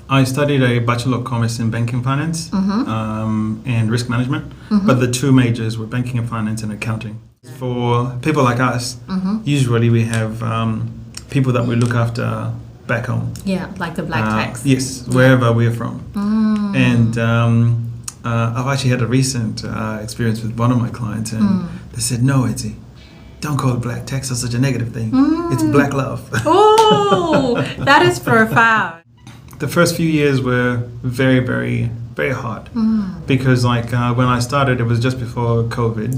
I studied a Bachelor of Commerce in Banking Finance and Risk Management, but the two majors were Banking and Finance and Accounting. For people like us, usually we have people that we look after back home. Yeah, like the black tax. Yes, wherever we're from. And I've actually had a recent experience with one of my clients, and they said, "No, Wedzi, don't call it black tax. That's such a negative thing. It's black love." Oh, that is profound. The first few years were very, very, very hard because, like, when I started, it was just before COVID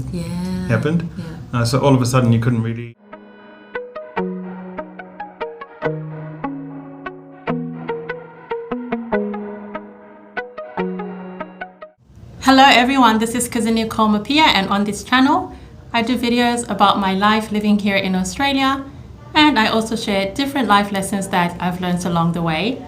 happened. Yeah. So all of a sudden, you couldn't really. Hello everyone, this is cousin Nicolle Mapiye, and on this channel I do videos about my life living here in Australia, and I also share different life lessons that I've learned along the way.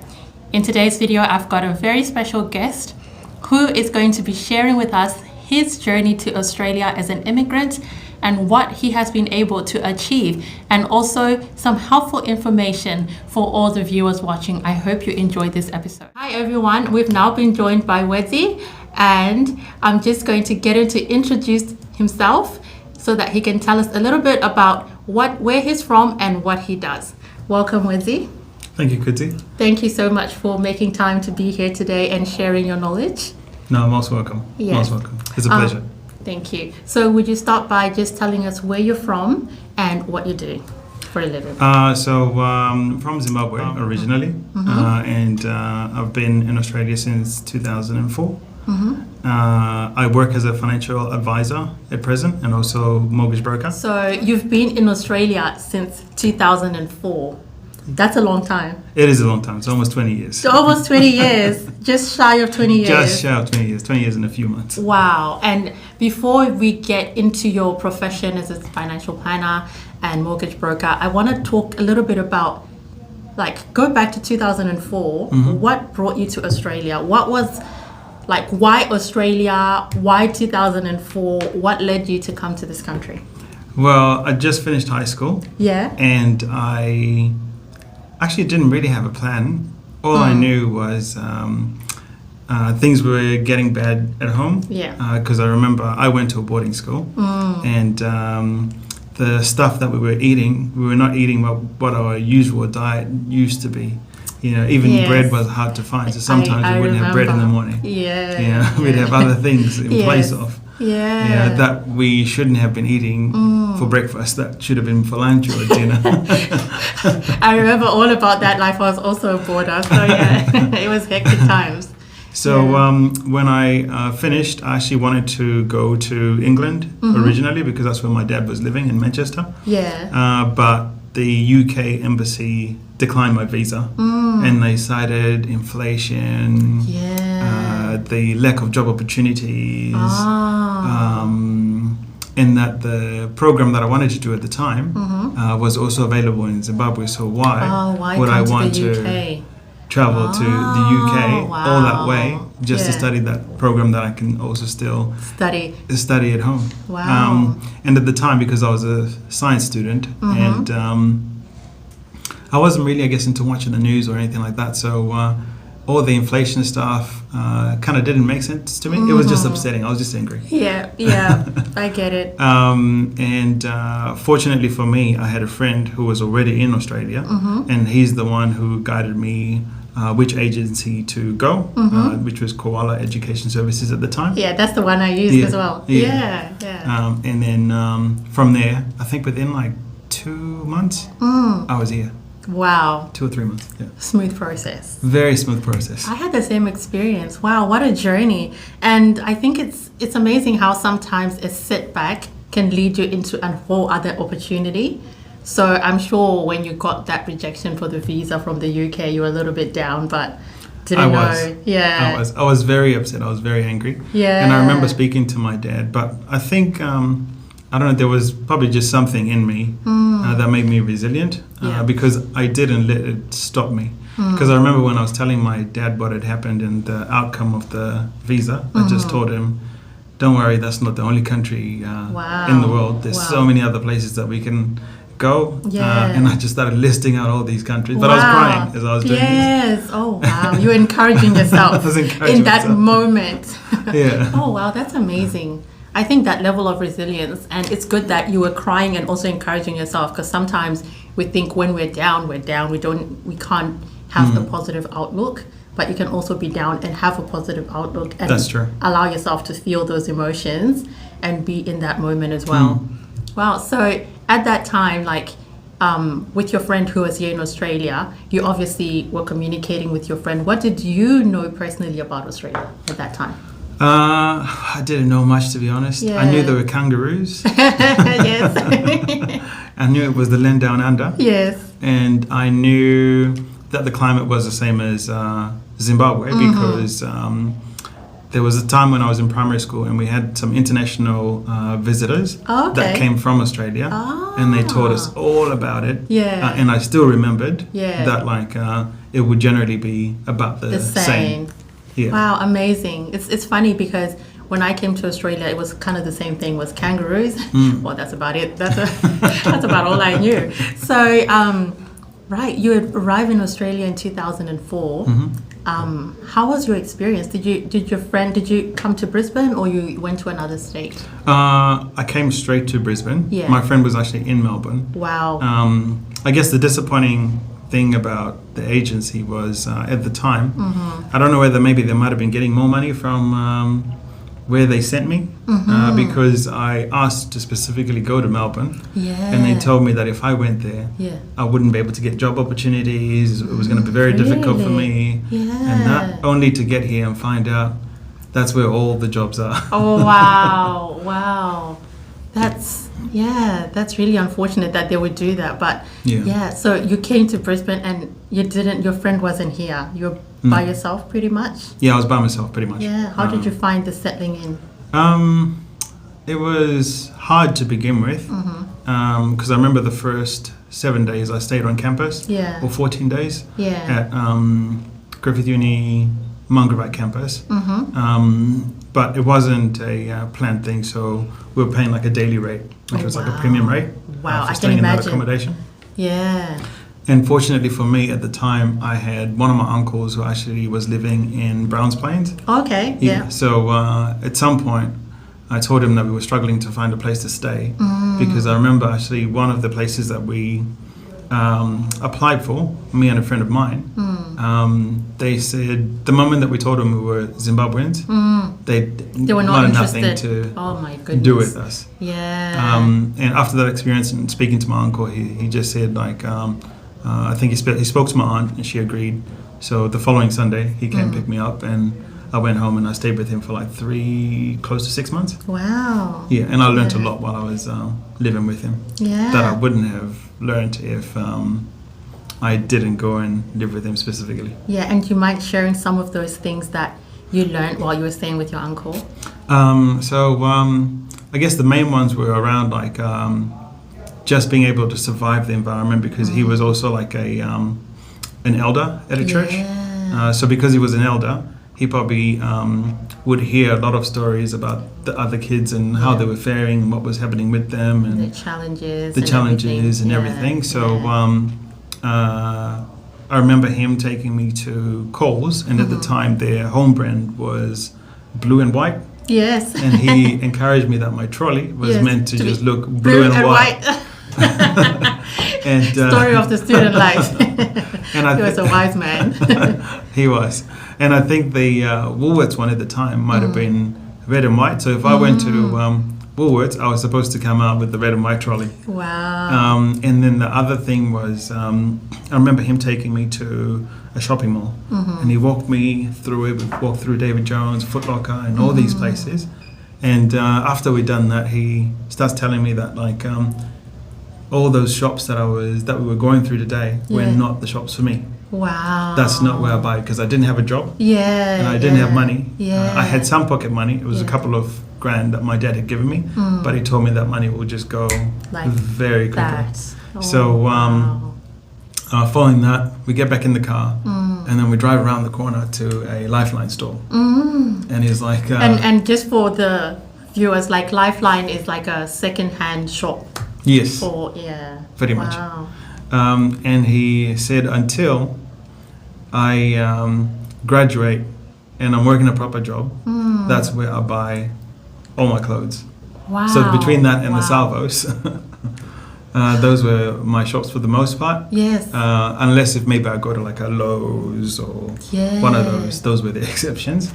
In today's video I've got a very special guest who is going to be sharing with us his journey to Australia as an immigrant and what he has been able to achieve, and also some helpful information for all the viewers watching. I hope you enjoyed this episode. Hi everyone, we've now been joined by Wedzi, and I'm just going to get him to introduce himself so that he can tell us a little bit about where he's from and what he does. Welcome, Wedzi. Thank you, Kudzie. Thank you so much for making time to be here today and sharing your knowledge. No, most welcome. Yes. Most welcome. It's a pleasure. Thank you. So would you start by just telling us where you're from and what you're doing for a living? From Zimbabwe originally, and I've been in Australia since 2004. I work as a financial advisor at present and also mortgage broker. So you've been in Australia since 2004. That's a long time. It is a long time. It's almost 20 years. So almost 20 years. Just shy of 20 years. Just shy of 20 years. 20 years in a few months. Wow. And before we get into your profession as a financial planner and mortgage broker, I want to talk a little bit about, like, go back to 2004. What brought you to Australia? What was, like, why Australia? Why 2004? What led you to come to this country? Well, I just finished high school. Yeah. And I actually didn't really have a plan. All I knew was things were getting bad at home. Yeah. Because I remember I went to a boarding school, and the stuff that we were eating, we were not eating what our usual diet used to be. You know, even bread was hard to find. So sometimes we wouldn't have bread in the morning. Yeah. We'd have other things in place of. Yeah. That we shouldn't have been eating for breakfast. That should have been for lunch or dinner. I remember all about that life. I was also a boarder, so yeah, it was hectic times. So when I finished, I actually wanted to go to England originally because that's where my dad was living in Manchester. Yeah. But the UK embassy declined my visa, and they cited inflation. The lack of job opportunities, and that the program that I wanted to do at the time was also available in Zimbabwe. So why would I want to travel to the UK all that way just to study that program that I can also still study at home? Wow. And at the time, because I was a science student, and I wasn't really, I guess, into watching the news or anything like that. So all the inflation stuff kind of didn't make sense to me. It was just upsetting. I was just angry. Yeah, I get it. And fortunately for me, I had a friend who was already in Australia, and he's the one who guided me which agency to go, which was Koala Education Services at the time. Yeah, that's the one I used as well. Yeah. And then from there, I think within like 2 months, I was here. Wow. 2 or 3 months, yeah. Smooth process. Very smooth process. I had the same experience. Wow, what a journey. And I think it's amazing how sometimes a setback can lead you into a whole other opportunity. So I'm sure when you got that rejection for the visa from the UK, you were a little bit down, but didn't know. Yeah. I was very upset. I was very angry. Yeah. And I remember speaking to my dad, but I think I don't know, there was probably just something in me that made me resilient because I didn't let it stop me. Because I remember when I was telling my dad what had happened and the outcome of the visa, I just told him, don't worry, that's not the only country in the world. There's so many other places that we can go. Yeah. And I just started listing out all these countries. But I was crying as I was doing Yes. Oh, wow. You were encouraging yourself I was encouraging in that myself. moment. Yeah. Oh, wow. That's amazing. I think that level of resilience, and it's good that you were crying and also encouraging yourself, because sometimes we think when we're down. We can't have the positive outlook, but you can also be down and have a positive outlook and That's true. allow yourself to feel those emotions and be in that moment as well. Wow. So at that time, like with your friend who was here in Australia, you obviously were communicating with your friend. What did you know personally about Australia at that time? I didn't know much, to be honest. Yeah. I knew there were kangaroos. Yes. I knew it was the land down under. Yes. And I knew that the climate was the same as Zimbabwe because there was a time when I was in primary school and we had some international visitors that came from Australia and they taught us all about it. Yeah. And I still remembered Yeah. that it would generally be about the same. Yeah. Wow, amazing. It's funny because when I came to Australia, it was kind of the same thing, was kangaroos. Well, that's about it. That's about all I knew. So, right, you had arrived in Australia in 2004. How was your experience? Did you come to Brisbane or you went to another state? I came straight to Brisbane. Yeah. My friend was actually in Melbourne. Wow. I guess the disappointing thing about the agency was at the time, I don't know whether maybe they might have been getting more money from where they sent me because I asked to specifically go to Melbourne. Yeah. And they told me that if I went there, I wouldn't be able to get job opportunities. It was going to be very difficult for me. Yeah. And that only to get here and find out that's where all the jobs are. Oh, wow. Wow. That's really unfortunate that they would do that. But so you came to Brisbane and your friend wasn't here. You were by yourself pretty much? Yeah, I was by myself pretty much. Yeah. How did you find the settling in? It was hard to begin with because I remember the first 7 days I stayed on campus, or 14 days at Griffith Uni Mungrabat campus. But it wasn't a planned thing, so we were paying like a daily rate, which was like a premium rate Wow, for I staying can in that imagine. accommodation. Yeah. And fortunately for me at the time, I had one of my uncles who actually was living in Browns Plains. Okay, yeah. So at some point, I told him that we were struggling to find a place to stay because I remember actually one of the places that we applied for, me and a friend of mine, they said the moment that we told them we were Zimbabweans, they were not wanted interested. nothing to Oh my goodness. do with us. Yeah. And after that experience and speaking to my uncle, he just said like, I think he spoke to my aunt and she agreed. So the following Sunday, he came pick me up and I went home and I stayed with him for like close to 6 months. Wow. Yeah, and I learned a lot while I was living with him that I wouldn't have learned if I didn't go and live with him specifically. Yeah, and you mind sharing some of those things that you learned while you were staying with your uncle? I guess the main ones were around like just being able to survive the environment because he was also like an elder at a church. So because he was an elder, he probably would hear a lot of stories about the other kids and how they were faring, what was happening with them, and the challenges and everything. So I remember him taking me to Coles, and at the time their home brand was blue and white. Yes. And he encouraged me that my trolley was meant to just look blue and white. And story of the student life. And he was a wise man. He was. And I think the Woolworths one at the time might have been red and white. So if I went to Woolworths, I was supposed to come out with the red and white trolley. Wow. And then the other thing was, I remember him taking me to a shopping mall. And he walked me through it. We walked through David Jones, Foot Locker, and all these places. And after we'd done that, he starts telling me that like all those shops that we were going through today were not the shops for me. Wow. That's not where I buy because I didn't have a job. Yeah. And I didn't have money. Yeah. I had some pocket money. It was a couple of grand that my dad had given me, but he told me that money would just go like very quickly. That. Oh, so following that, we get back in the car and then we drive around the corner to a Lifeline store. And he's like... and just for the viewers, like Lifeline is like a second-hand shop Yes. For, yeah. Pretty much. Wow. And he said, until I graduate and I'm working a proper job, that's where I buy all my clothes. Wow. So between that and the Wow. salvos, those were my shops for the most part. Yes. Unless if maybe I go to like a Lowe's or Yeah. one of those were the exceptions.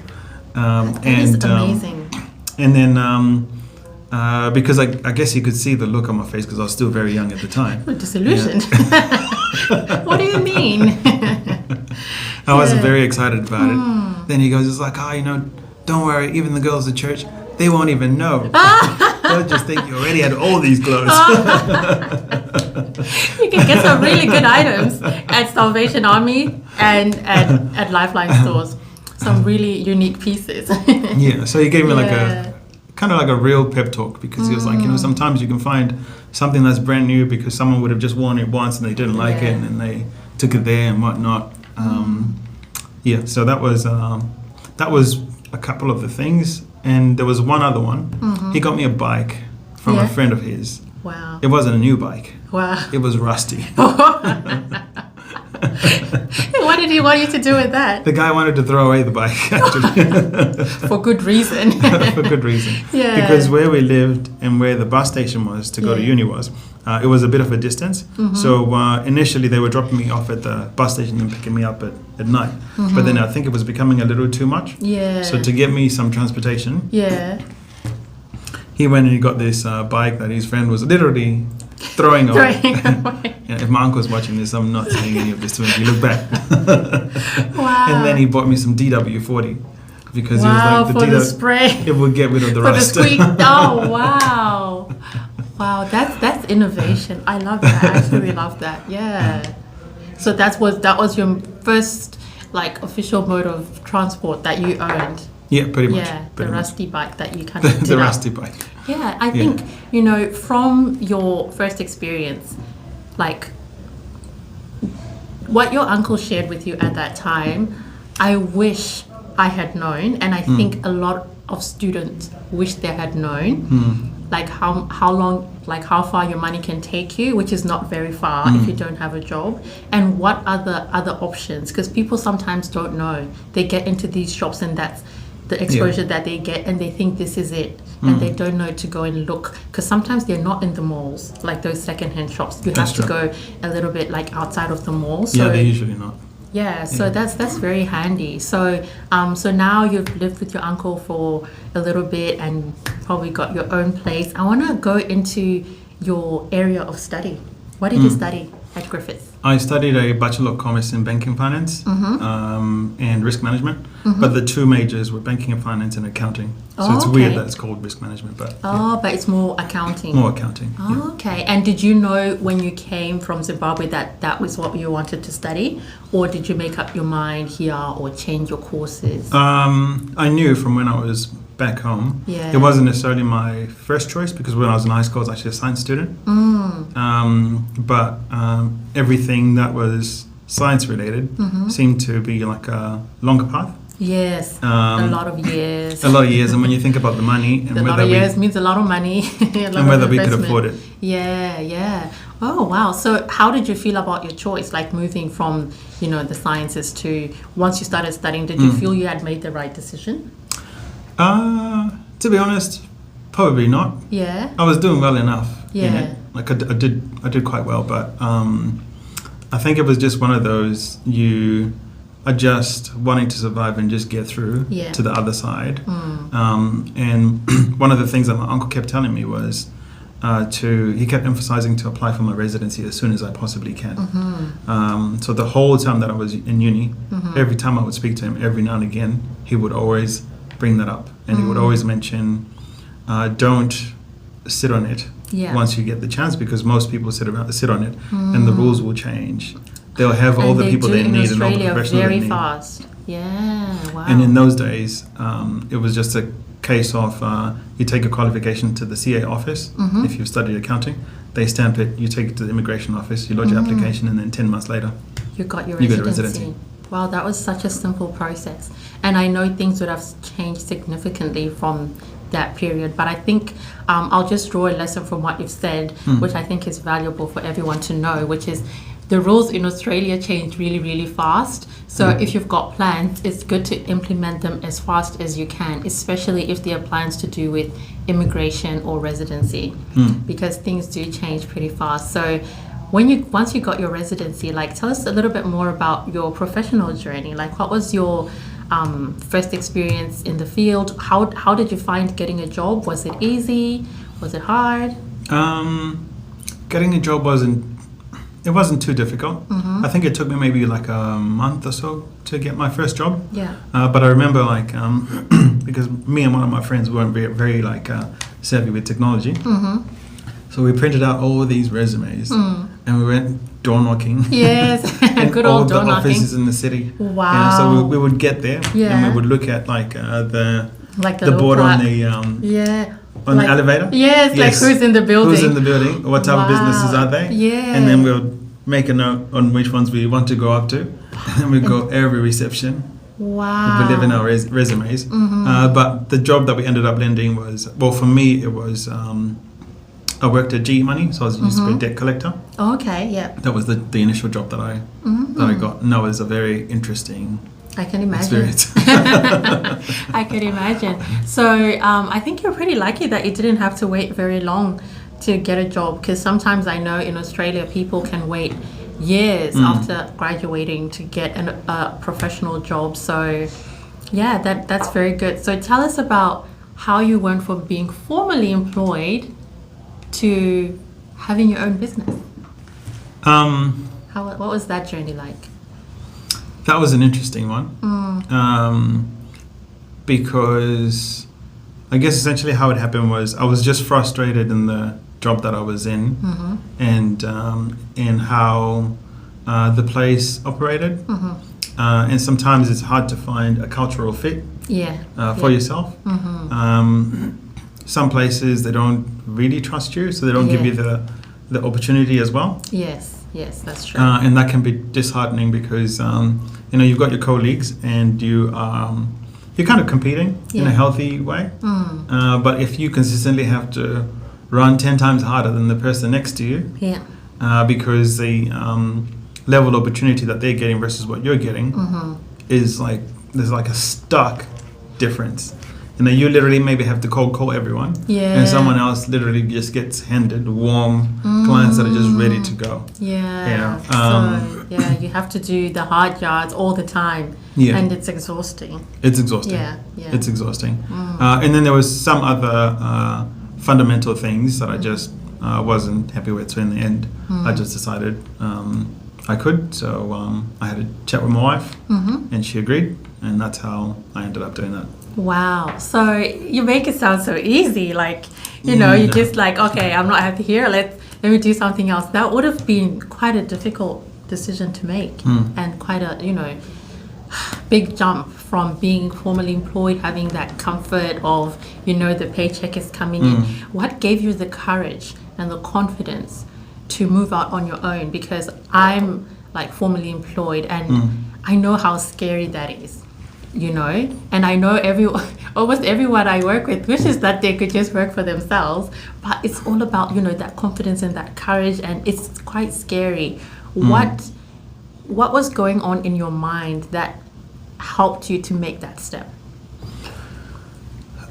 That is amazing. And then because I guess you could see the look on my face because I was still very young at the time. You're disillusioned. What do you mean? I wasn't very excited about it. Then he goes, it's like, don't worry, even the girls at church, they won't even know. They'll just think you already had all these clothes. You can get some really good items at Salvation Army and at Lifeline stores. Some really unique pieces. Yeah, so he gave me like Yeah. kind of like a real pep talk because he was like, sometimes you can find something that's brand new because someone would have just worn it once and they didn't like it and then they took it there and whatnot. So that was a couple of the things, and there was one other one. He got me a bike from a friend of his. Wow. It wasn't a new bike. Wow. It was rusty. What did he want you to do with that? The guy wanted to throw away the bike, actually. For good reason. For good reason. Yeah. Because where we lived and where the bus station was to go to uni was, it was a bit of a distance. So initially they were dropping me off at the bus station and picking me up at night. But then I think it was becoming a little too much. Yeah. So to get me some transportation, Yeah. he went and he got this bike that his friend was literally throwing away. Yeah, if my uncle's watching this, I'm not saying any of this to him. You look back. Wow. And then he bought me some DW40 because he was like for the spray. it would get rid of the For the rust. squeak. Oh, wow. Wow, that's innovation. I love that. I actually love that. Yeah. So that was your first like official mode of transport that you owned. Yeah, pretty much. Yeah, pretty the much. rusty bike that you kind of did The up. rusty bike. Yeah, I think, from your first experience, like what your uncle shared with you at that time, I wish I had known, and I think a lot of students wish they had known, like how long, like how far your money can take you, which is not very far if you don't have a job, and what other options, because people sometimes don't know. They get into these shops and that's the exposure that they get, and they think this is it, and they don't know to go and look, because sometimes they're not in the malls, like those secondhand shops. You have to go a little bit like outside of the mall. So, yeah, they're usually not. Yeah, so that's very handy. So so now you've lived with your uncle for a little bit and probably got your own place. I want to go into your area of study. What did you study at Griffith? I studied a Bachelor of Commerce in Banking Finance and Risk Management, but the two majors were Banking and Finance and Accounting. So it's weird that it's called Risk Management, but but it's more accounting. more accounting. Oh, okay. And did you know when you came from Zimbabwe that was what you wanted to study? Or did you make up your mind here or change your courses? I knew from when I was back home. Yeah. It wasn't necessarily my first choice because when I was in high school, I was actually a science student. But everything that was science related seemed to be like a longer path. Yes, a lot of years. A lot of years, and when you think about the money and A lot of years means a lot of money. and whether we could afford it. Yeah, yeah. Oh, wow. So how did you feel about your choice, like moving from, the sciences to, once you started studying, did you feel you had made the right decision? To be honest, probably not. Yeah. I was doing well enough. Yeah. In it. Like I did quite well, but I think it was just one of those you are just wanting to survive and just get through to the other side. And one of the things that my uncle kept telling me was he kept emphasizing to apply for my residency as soon as I possibly can. So the whole time that I was in uni, every time I would speak to him, every now and again, he would always bring that up, and he would always mention, don't sit on it once you get the chance, because most people sit on it, and the rules will change. They'll have all the people they need and all the professionals they need. Very fast. Yeah, wow. And in those days, it was just a case of you take a qualification to the CA office if you've studied accounting. They stamp it, you take it to the immigration office, you lodge your application, and then 10 months later, you got your you get a residency. residency. Wow, that was such a simple process. And I know things would have changed significantly from that period. But I think I'll just draw a lesson from what you've said, which I think is valuable for everyone to know, which is the rules in Australia change really, really fast. So if you've got plans, it's good to implement them as fast as you can, especially if there are plans to do with immigration or residency, because things do change pretty fast. So once you got your residency, like, tell us a little bit more about your professional journey. Like, what was your first experience in the field? How did you find getting a job? Was it easy? Was it hard? Getting a job wasn't too difficult. I think it took me maybe like a month or so to get my first job. Yeah. But I remember like because me and one of my friends weren't very like savvy with technology. So we printed out all these resumes and we went door knocking. Yes, in good all old door the knocking. offices in the city. Wow. Yeah, so we would get there and we would look at like the board on the on the elevator. Yes, like who's in the building. Who's in the building? What type of businesses are they? Yeah. And then we'll make a note on which ones we want to go up to. And then we go every reception. Wow. We live in our resumes. But the job that we ended up landing was, well, for me, it was, I worked at GE Money, so I was used to be a debt collector. Okay, yeah. That was the initial job that I got. And that was a very interesting I can imagine. experience. I can imagine. So I think you're pretty lucky that you didn't have to wait very long to get a job, because sometimes I know in Australia people can wait years after graduating to get a professional job. So yeah, that's very good. So tell us about how you went from being formally employed to having your own business. What was that journey like? That was an interesting one. Because I guess essentially how it happened was I was just frustrated in the job that I was in and in how the place operated. And sometimes it's hard to find a cultural fit for yourself. Some places, they don't really trust you, so they don't give you the opportunity as well. Yes, that's true. And that can be disheartening because you've got your colleagues and you're kind of competing in a healthy way. But if you consistently have to run 10 times harder than the person next to you, because the level of opportunity that they're getting versus what you're getting is like, there's like a stark difference. You literally maybe have to cold call everyone, and someone else literally just gets handed warm clients that are just ready to go. You have to do the hard yards all the time, and it's exhausting. It's exhausting. It's exhausting. And then there was some other fundamental things that I just wasn't happy with. So in the end, I just decided I could. So I had a chat with my wife, and she agreed, and that's how I ended up doing that. Wow. So you make it sound so easy. Like, you're just like, okay, I'm not happy here. Let me do something else. That would have been quite a difficult decision to make and quite a, big jump from being formally employed, having that comfort of, the paycheck is coming in. What gave you the courage and the confidence to move out on your own? Because I'm like formally employed and I know how scary that is. And I know almost everyone I work with wishes that they could just work for themselves, but it's all about, that confidence and that courage, and it's quite scary. What was going on in your mind that helped you to make that step?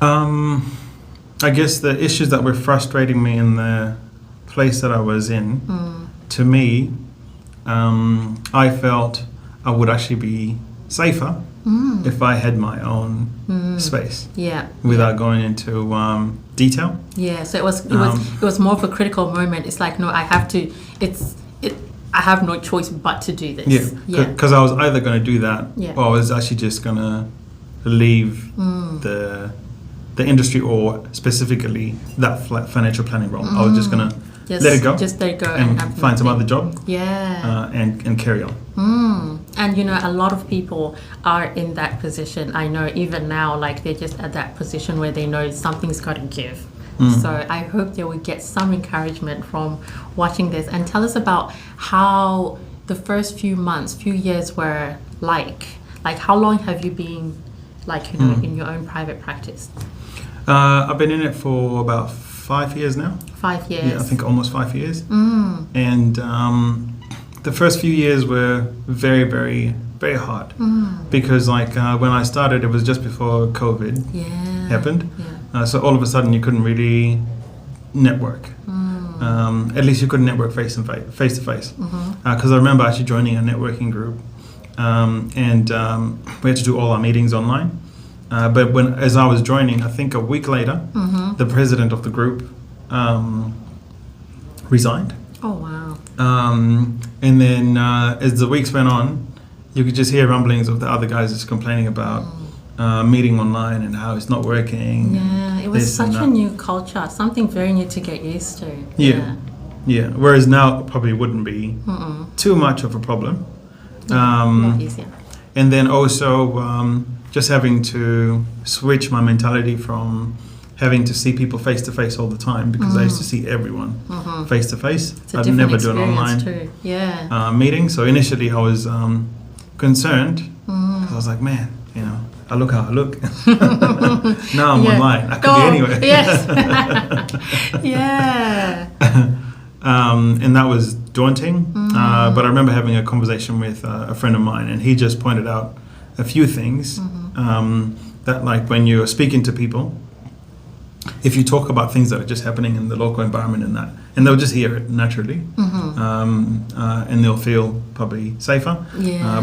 I guess the issues that were frustrating me in the place that I was in, to me, I felt I would actually be safer if I had my own space, without going into detail. So it was more of a critical moment. It's like, no, I have to. I have no choice but to do this. Because I was either going to do that, or I was actually just going to leave the industry, or specifically that financial planning role. I was just going to let it go. Just let it go and find some other job. And carry on. And a lot of people are in that position. I know even now, like, they're just at that position where they know something's got to give. So I hope they will get some encouragement from watching this. And tell us about how the first few years were like. Like, how long have you been, like, in your own private practice? I've been in it for about 5 years now. 5 years. Yeah, I think almost 5 years. And the first few years were very, very, very hard because when I started, it was just before COVID happened. Yeah. So all of a sudden, you couldn't really network. At least you couldn't network face to face. Because I remember actually joining a networking group, and we had to do all our meetings online. But as I was joining, I think a week later, the president of the group resigned. Oh wow! And then as the weeks went on, you could just hear rumblings of the other guys just complaining about meeting online and how it's not working. Yeah, it was such a new culture, something very new to get used to. Yeah. Whereas now it probably wouldn't be too much of a problem. More easier. And then also just having to switch my mentality from having to see people face to face all the time, because I used to see everyone face to face. I'd never do an online meeting. So initially I was concerned because I was like, man, I look how I look. Now I'm online. I could be anywhere. Yes. Yeah. And that was daunting. But I remember having a conversation with a friend of mine, and he just pointed out a few things that, like, when you're speaking to people, if you talk about things that are just happening in the local environment and they'll just hear it naturally, and they'll feel probably safer.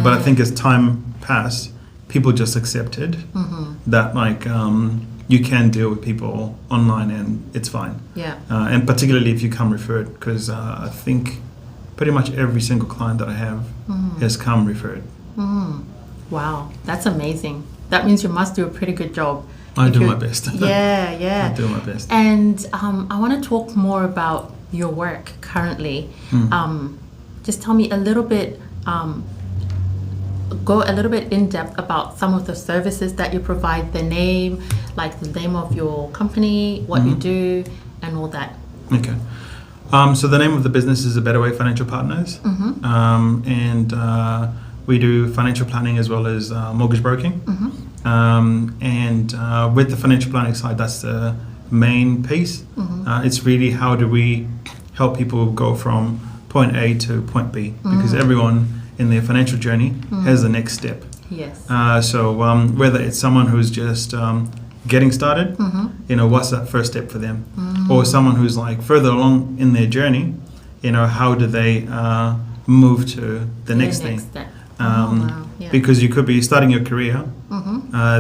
But I think as time passed, people just accepted that, like, you can deal with people online and it's fine. And particularly if you come referred, because I think pretty much every single client that I have has come referred. Wow, that's amazing. That means you must do a pretty good job. I do my best. Yeah. I do my best. And I want to talk more about your work currently. Just tell me a little bit, go a little bit in depth about some of the services that you provide, the name of your company, what you do, and all that. Okay. So the name of the business is Betterway Financial Partners. And we do financial planning as well as mortgage broking. And with the financial planning side, that's the main piece. It's really how do we help people go from point A to point B, because everyone in their financial journey has the next step. So whether it's someone who's just getting started, what's that first step for them? Or someone who's like further along in their journey, how do they move to the next thing? Step. Because you could be starting your career,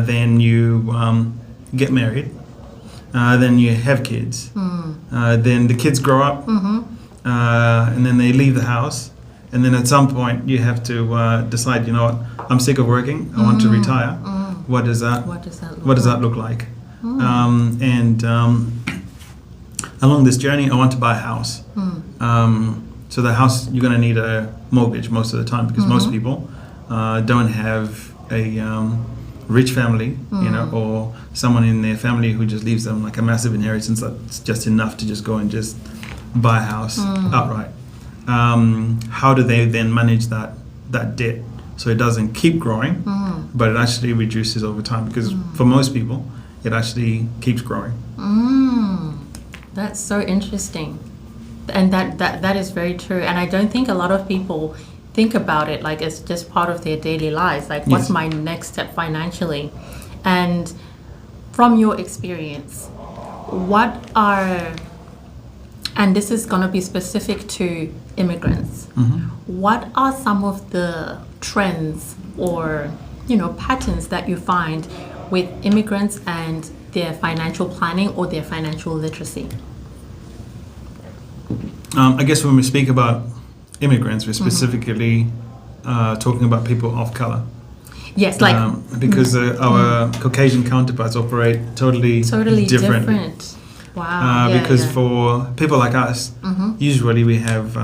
then you get married, then you have kids, then the kids grow up, and then they leave the house, and then at some point you have to decide, I'm sick of working, I want to retire. What does that look like? And along this journey, I want to buy a house. So the house, you're going to need a mortgage most of the time, because most people don't have a rich family, or someone in their family who just leaves them like a massive inheritance that's just enough to just go and just buy a house outright. How do they then manage that debt so it doesn't keep growing, but it actually reduces over time? Because for most people, it actually keeps growing. That's so interesting. And that is very true. And I don't think a lot of people think about it like it's just part of their daily lives. Like, what's my next step financially? And from your experience, and this is going to be specific to immigrants, what are some of the trends or, patterns that you find with immigrants and their financial planning or their financial literacy? I guess when we speak about immigrants, we're specifically talking about people of color. Yes, because our Caucasian counterparts operate totally different. Wow. Because for people like us, usually we have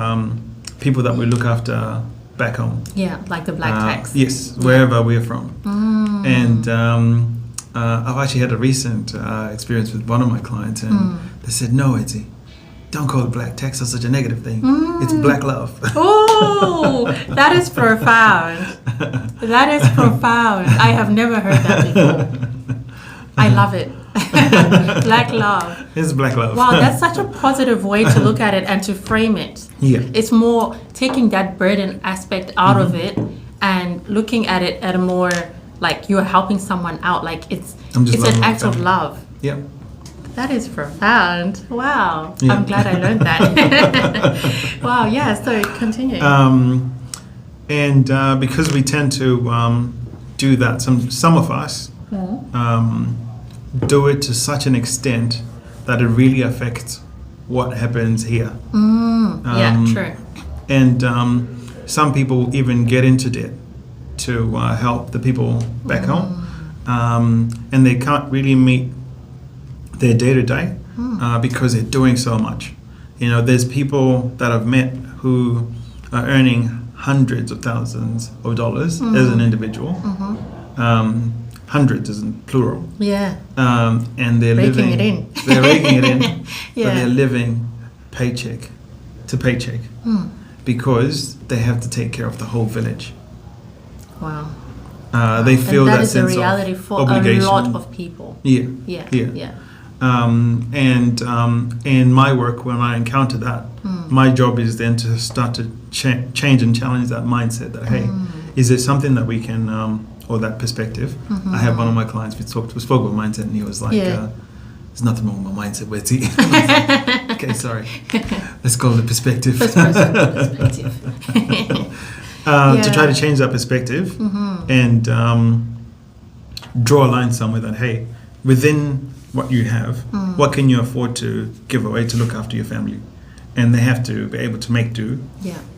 people that we look after back home. Yeah, like the black tax. Yes, wherever we're from. And I've actually had a recent experience with one of my clients, and they said, "No, Wedzi, don't call it black tax. That's such a negative thing. It's black love." Oh, that is profound. That is profound. I have never heard that before. I love it. Black love. It's black love. Wow, that's such a positive way to look at it and to frame it. Yeah. It's more taking that burden aspect out of it and looking at it at a more like you're helping someone out. Like it's an act of love. Yeah. That is profound. Wow. Yeah. I'm glad I learned that. Wow, yeah, so continue. Because we tend to do that, some of us do it to such an extent that it really affects what happens here. Yeah, true. And some people even get into debt to help the people back home. And they can't really meet their day-to-day because they're doing so much. You know, there's people that I've met who are earning hundreds of thousands of dollars as an individual. Hundreds isn't plural. Yeah. And they're raking living it in. They're raking it in. Yeah. But they're living paycheck to paycheck because they have to take care of the whole village. Wow. They feel and that is sense a reality of for obligation. a lot of people. Yeah. Yeah. And in my work, when I encounter that, my job is then to start to change and challenge that mindset that, hey, is there something that we can, or that perspective? I have one of my clients, we spoke about mindset, and he was like, there's nothing wrong with my mindset, Wedzi. Okay, sorry. Let's call it perspective. Perspective. To try to change that perspective and draw a line somewhere that, hey, within what you have, what can you afford to give away to look after your family? And they have to be able to make do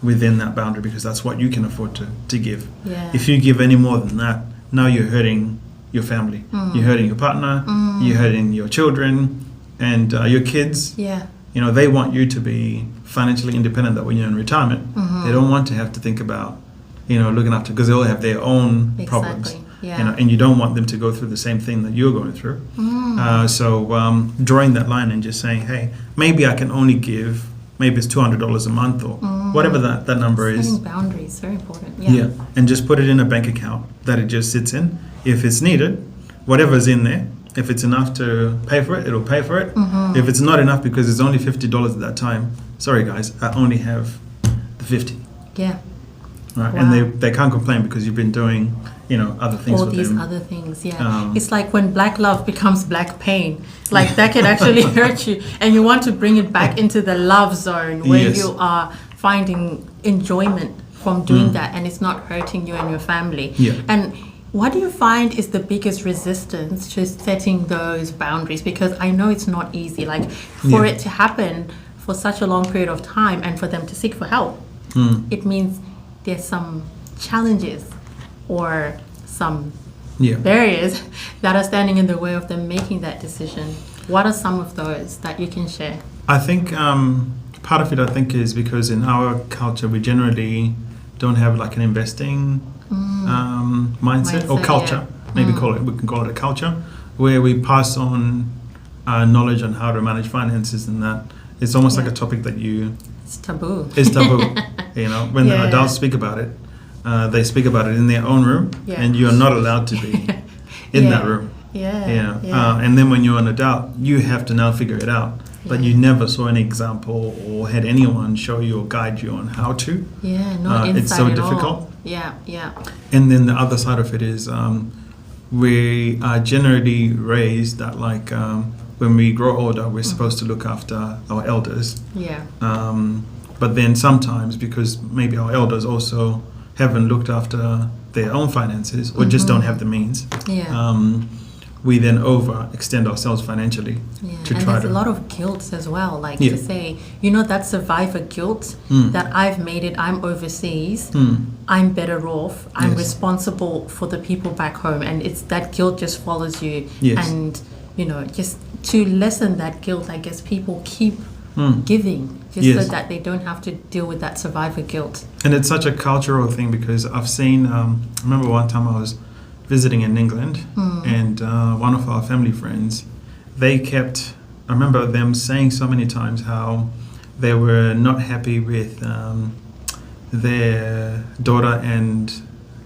within that boundary because that's what you can afford to give. Yeah. If you give any more than that, now you're hurting your family. You're hurting your partner, you're hurting your children and your kids. Yeah. You know, they want you to be financially independent that when you're in retirement, they don't want to have to think about, you know, looking after, because they all have their own problems. Yeah. You know, and you don't want them to go through the same thing that you're going through. So drawing that line and just saying, hey, maybe I can only give, maybe it's $200 a month or whatever that number is. Setting boundaries, very important. Yeah. And just put it in a bank account that it just sits in. If it's needed, whatever's in there, if it's enough to pay for it, it'll pay for it. If it's not enough because it's only $50 at that time, sorry guys, I only have the 50. Yeah. Right. Wow. And they can't complain because you've been doing, you know, other things all for these them. other things, it's like when black love becomes black pain, like that can actually hurt you, and you want to bring it back into the love zone where you are finding enjoyment from doing that, and it's not hurting you and your family. And what do you find is the biggest resistance to setting those boundaries? Because I know it's not easy, like for it to happen for such a long period of time and for them to seek for help, it means there's some challenges or some barriers that are standing in the way of them making that decision. What are some of those that you can share? I think part of it, I think, is because in our culture we generally don't have like an investing mindset or culture. Maybe we can call it a culture where we pass on knowledge on how to manage finances, and that it's almost like a topic that it's taboo. It's taboo. You know, when the adults speak about it, they speak about it in their own room, and you're not allowed to be in that room. And then when you're an adult, you have to now figure it out. But you never saw any example or had anyone show you or guide you on how to. Not inside it's so at difficult. All. And then the other side of it is we are generally raised that like when we grow older, we're supposed to look after our elders. But then sometimes, because maybe our elders also haven't looked after their own finances or just don't have the means, we then overextend ourselves financially to and try there's to. a lot of guilt as well, like to say, you know, that survivor guilt that I've made it, I'm overseas, I'm better off, I'm responsible for the people back home, and it's that guilt just follows you. And you know, just to lessen that guilt, I guess people keep giving just so that they don't have to deal with that survivor guilt. And it's such a cultural thing, because I've seen I remember one time I was visiting in England, and one of our family friends, I remember them saying so many times how they were not happy with their daughter and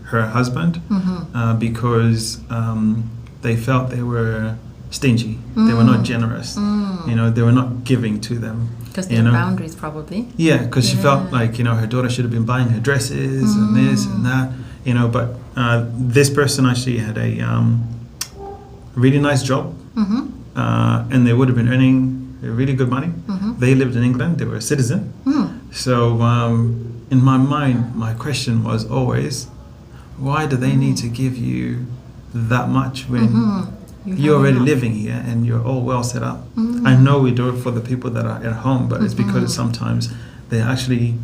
her husband because they felt they were stingy. They were not generous. You know, they were not giving to them. Because there are boundaries, probably. Yeah, because she felt like, you know, her daughter should have been buying her dresses and this and that, you know, but this person actually had a really nice job and they would have been earning really good money. They lived in England. They were a citizen. So in my mind, my question was always, why do they need to give you that much when you're already living here and you're all well set up? I know we do it for the people that are at home, but it's because sometimes they actually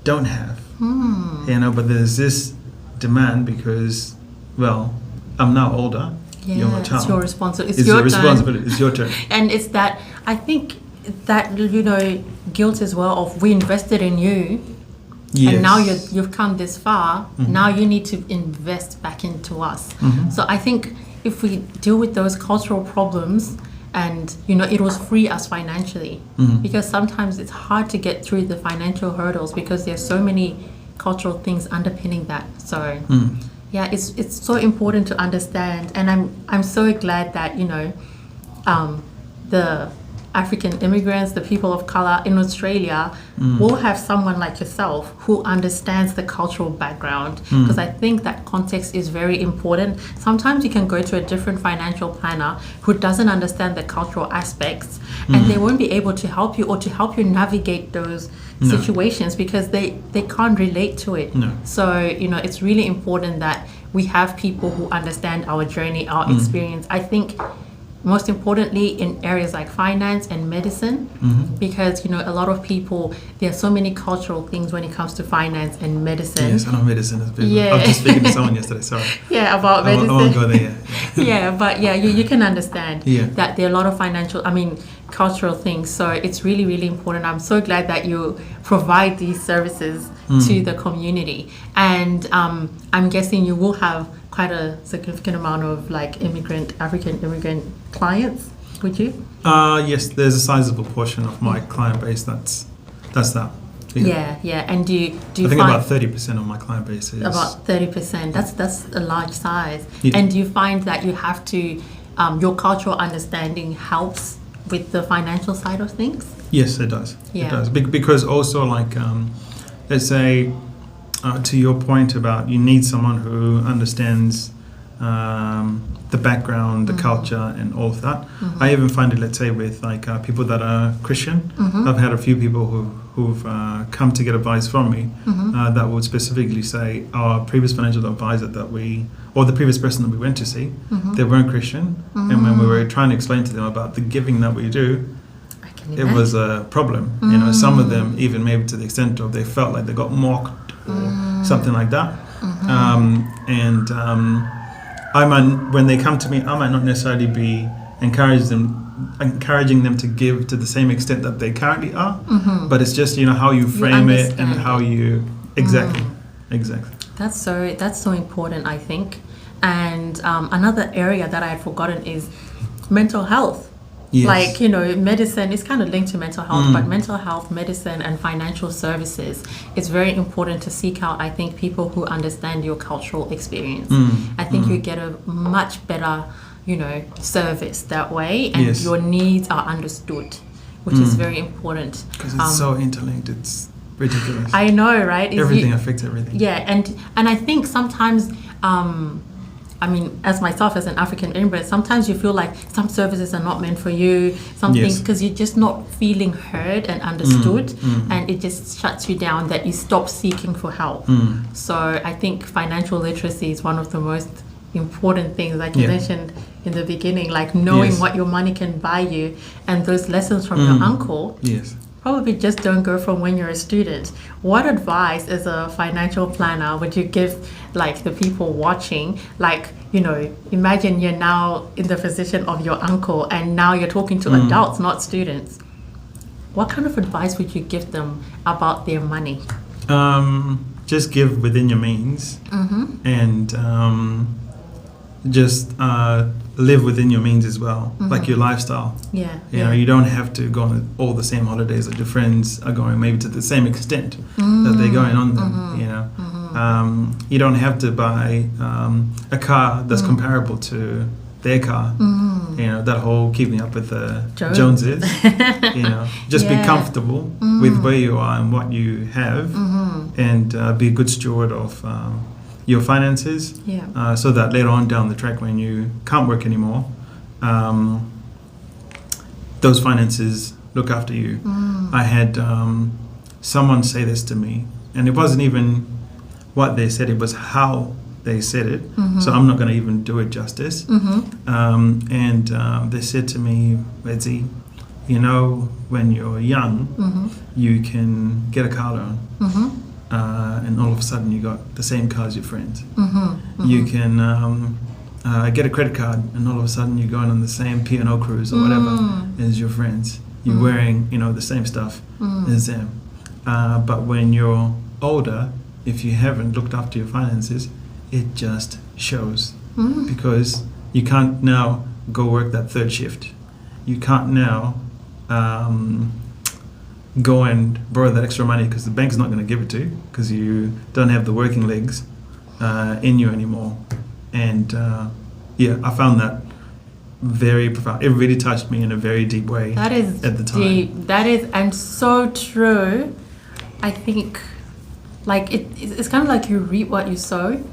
don't have, you know, but there's this demand because, well, I'm now older. You're my child. It's your responsibility. It's your responsibility. It's your turn. And it's that, I think that, you know, guilt as well of we invested in you. Yes. And now you've come this far. Now you need to invest back into us. So I think if we deal with those cultural problems, and you know, it will free us financially, because sometimes it's hard to get through the financial hurdles because there's so many cultural things underpinning that. So yeah, it's so important to understand, and I'm so glad that, you know, the African immigrants, the people of color in Australia will have someone like yourself who understands the cultural background, because I think that context is very important. Sometimes you can go to a different financial planner who doesn't understand the cultural aspects and they won't be able to help you or to help you navigate those situations because they can't relate to it. So, you know, it's really important that we have people who understand our journey, our experience. I think most importantly in areas like finance and medicine, because, you know, a lot of people, there are so many cultural things when it comes to finance and medicine. Yes, I know medicine is big. I was just speaking to someone yesterday, sorry. About medicine. I won't go there yet. But you can understand that there are a lot of cultural things. So it's really, really important. I'm so glad that you provide these services to the community. And I'm guessing you will have quite a significant amount of like African immigrant clients, would you? Yes, there's a sizable portion of my client base that's that. Yeah. And do you I think about 30% of my client base is about 30%. That's a large size. Yeah. And do you find that you have to your cultural understanding helps with the financial side of things? Yes, it does. Yeah. It does because also like let's say. To your point about you need someone who understands the background, the culture, and all of that. I even find it, let's say, with like people that are Christian. I've had a few people who've come to get advice from me that would specifically say our previous financial advisor or the previous person that we went to see, they weren't Christian, and when we were trying to explain to them about the giving that we do, it was a problem. You know, some of them even maybe to the extent of they felt like they got mocked or something like that. When they come to me, I might not necessarily be encouraging them to give to the same extent that they currently are, but it's just, you know, how you frame it and how you exactly. That's so important, I think. And another area that I had forgotten is mental health. Yes. Like, you know, medicine is kind of linked to mental health, but mental health, medicine, and financial services, it's very important to seek out, I think, people who understand your cultural experience. I think you get a much better, you know, service that way, and your needs are understood, which is very important. Because it's so interlinked, it's ridiculous. I know, right? Everything affects everything. Yeah, and I think sometimes... I mean, as myself, as an African immigrant, sometimes you feel like some services are not meant for you, some things, because you're just not feeling heard and understood, and it just shuts you down that you stop seeking for help. So I think financial literacy is one of the most important things, like you mentioned in the beginning, like knowing what your money can buy you, and those lessons from your uncle. Probably just don't go from when you're a student. What advice as a financial planner would you give like the people watching? Like, you know, imagine you're now in the position of your uncle and now you're talking to adults, not students. What kind of advice would you give them about their money? Just give within your means and just live within your means as well, like your lifestyle. You know, you don't have to go on all the same holidays that your friends are going, maybe to the same extent that they're going on them. You know, you don't have to buy a car that's comparable to their car. You know, that whole keeping up with the Joneses. You know, just be comfortable with where you are and what you have, and be a good steward of your finances, so that later on down the track when you can't work anymore, those finances look after you. I had someone say this to me, and it wasn't even what they said, it was how they said it. So I'm not going to even do it justice. And they said to me, Wedzi, you know, when you're young, you can get a car loan. And all of a sudden you got the same car as your friends. You can get a credit card, and all of a sudden you're going on the same P&O cruise or whatever as your friends. You're wearing, you know, the same stuff as them. But when you're older, if you haven't looked after your finances, it just shows. Because you can't now go work that third shift. You can't now go and borrow that extra money because the bank's not going to give it to you because you don't have the working legs in you anymore. And I found that very profound. It really touched me in a very deep way. That is at the time. Deep. That is, and so true. I think, like it's kind of like you reap what you sow.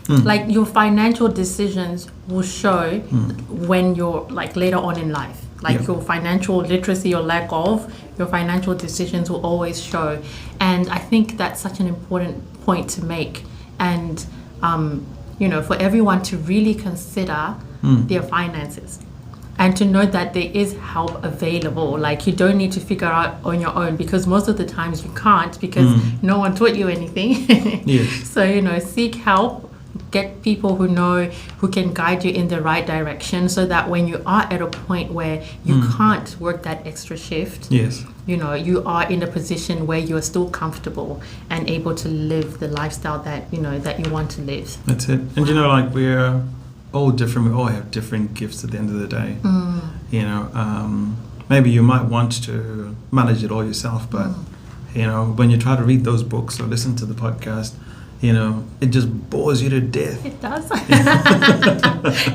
Like your financial decisions will show when you're like later on in life. Like your financial literacy or lack of, your financial decisions will always show. And I think that's such an important point to make. And, you know, for everyone to really consider their finances and to know that there is help available. Like you don't need to figure out on your own, because most of the times you can't, because no one taught you anything. So, you know, seek help. Get people who can guide you in the right direction, so that when you are at a point where you can't work that extra shift, you know, you are in a position where you're still comfortable and able to live the lifestyle that, you know, that you want to live. That's it. And you know, like we're all different. We all have different gifts at the end of the day. You know, maybe you might want to manage it all yourself, but you know, when you try to read those books or listen to the podcast, you know, it just bores you to death. It does.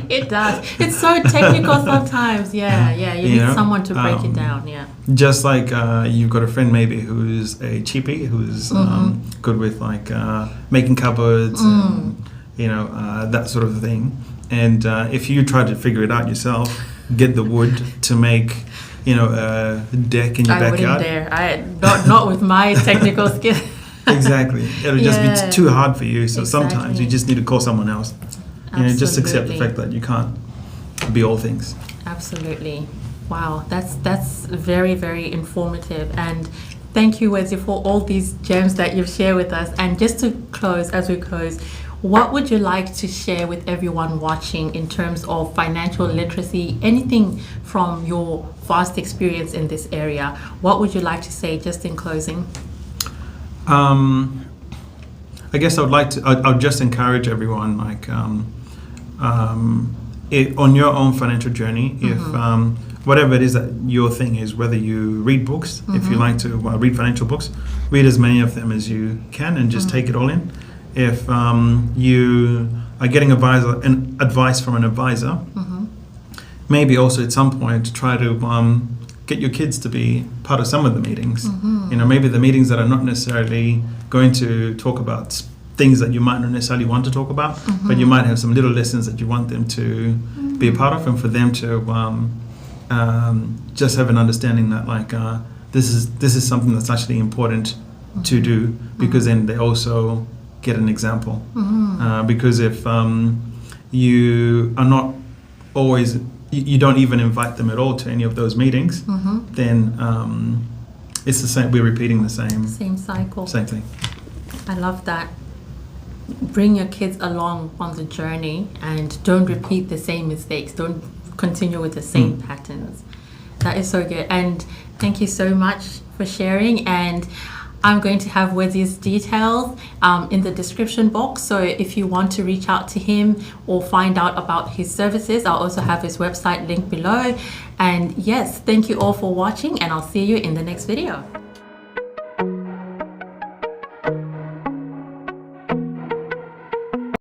It does. It's so technical sometimes. You need someone to break it down. Just like you've got a friend maybe who's a cheapie, who's good with like making cupboards and, you know, that sort of thing. And if you try to figure it out yourself, get the wood to make, you know, a deck in your backyard. I wouldn't dare. Not with my technical skills. Exactly. It'll just be too hard for you. So sometimes you just need to call someone else. You know, just accept the fact that you can't be all things. Absolutely. Wow, that's very, very informative. And thank you, Wedzi, for all these gems that you've shared with us. And just to close, as we close, what would you like to share with everyone watching in terms of financial literacy, anything from your vast experience in this area? What would you like to say just in closing? I guess I'd just encourage everyone, like, on your own financial journey, if whatever it is that your thing is, whether you read books, if you like to read financial books, read as many of them as you can and just take it all in. If you are getting advice from an advisor, maybe also at some point try to get your kids to be part of some of the meetings. You know, maybe the meetings that are not necessarily going to talk about things that you might not necessarily want to talk about, but you might have some little lessons that you want them to be a part of, and for them to just have an understanding that like this is something that's actually important to do, because then they also get an example. Because if you are not always, you don't even invite them at all to any of those meetings, then it's the same. We're repeating the same cycle. Same thing. I love that. Bring your kids along on the journey and don't repeat the same mistakes. Don't continue with the same patterns. That is so good. And thank you so much for sharing. And I'm going to have Wedzi's details in the description box. So if you want to reach out to him or find out about his services, I'll also have his website linked below. And yes, thank you all for watching, and I'll see you in the next video.